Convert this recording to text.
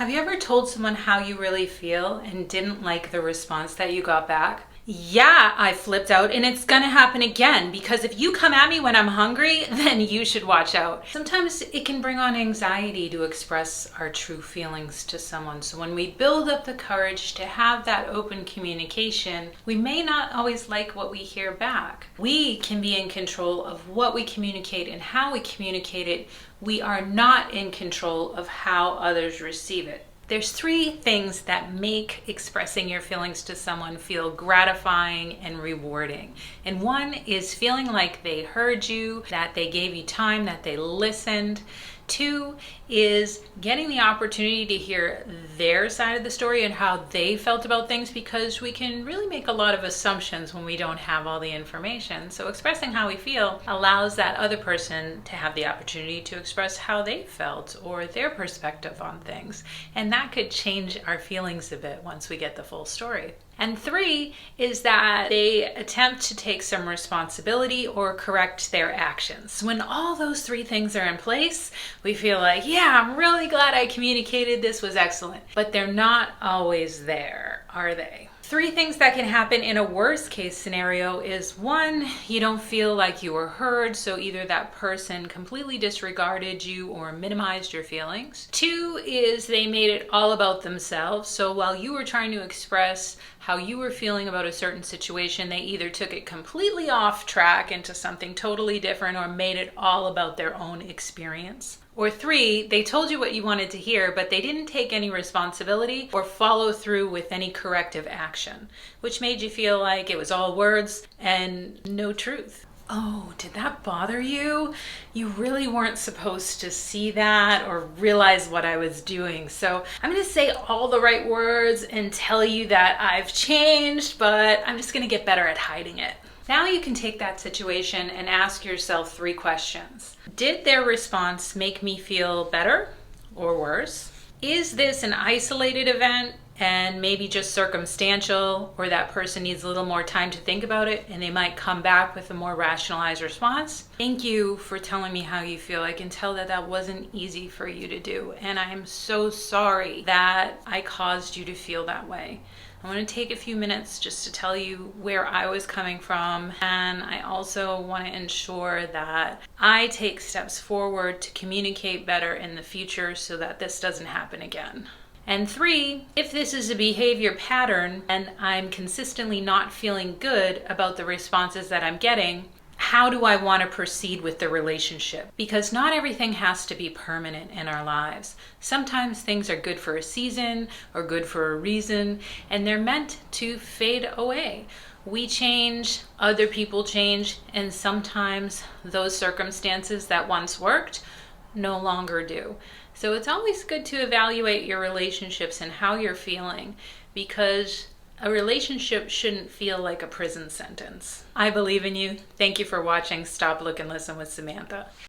Have you ever told someone how you really feel and didn't like the response that you got back? Yeah, I flipped out, and it's gonna happen again because if you come at me when I'm hungry, then you should watch out. Sometimes it can bring on anxiety to express our true feelings to someone. So when we build up the courage to have that open communication, we may not always like what we hear back. We can be in control of what we communicate and how we communicate it. We are not in control of how others receive it. There's three things that make expressing your feelings to someone feel gratifying and rewarding. And one is feeling like they heard you, that they gave you time, that they listened. Two is getting the opportunity to hear their side of the story and how they felt about things, because we can really make a lot of assumptions when we don't have all the information. So expressing how we feel allows that other person to have the opportunity to express how they felt or their perspective on things. And that could change our feelings a bit once we get the full story. And three is that they attempt to take some responsibility or correct their actions. When all those three things are in place, we feel like, yeah, I'm really glad I communicated. This was excellent. But they're not always there, are they? Three things that can happen in a worst case scenario is one, you don't feel like you were heard, so either that person completely disregarded you or minimized your feelings. Two is they made it all about themselves, so while you were trying to express how you were feeling about a certain situation, they either took it completely off track into something totally different or made it all about their own experience. Or three, they told you what you wanted to hear, but they didn't take any responsibility or follow through with any corrective action, which made you feel like it was all words and no truth. Oh, did that bother you? You really weren't supposed to see that or realize what I was doing. So I'm going to say all the right words and tell you that I've changed, but I'm just going to get better at hiding it. Now you can take that situation and ask yourself three questions. Did their response make me feel better or worse? Is this an isolated event and maybe just circumstantial, or that person needs a little more time to think about it and they might come back with a more rationalized response? Thank you for telling me how you feel. I can tell that that wasn't easy for you to do, and I'm so sorry that I caused you to feel that way. I want to take a few minutes just to tell you where I was coming from, and I also want to ensure that I take steps forward to communicate better in the future so that this doesn't happen again. And three, if this is a behavior pattern and I'm consistently not feeling good about the responses that I'm getting, how do I want to proceed with the relationship? Because not everything has to be permanent in our lives. Sometimes things are good for a season or good for a reason, and they're meant to fade away. We change, other people change, and sometimes those circumstances that once worked no longer do. So it's always good to evaluate your relationships and how you're feeling, because a relationship shouldn't feel like a prison sentence. I believe in you. Thank you for watching Stop, Look, and Listen with Samantha.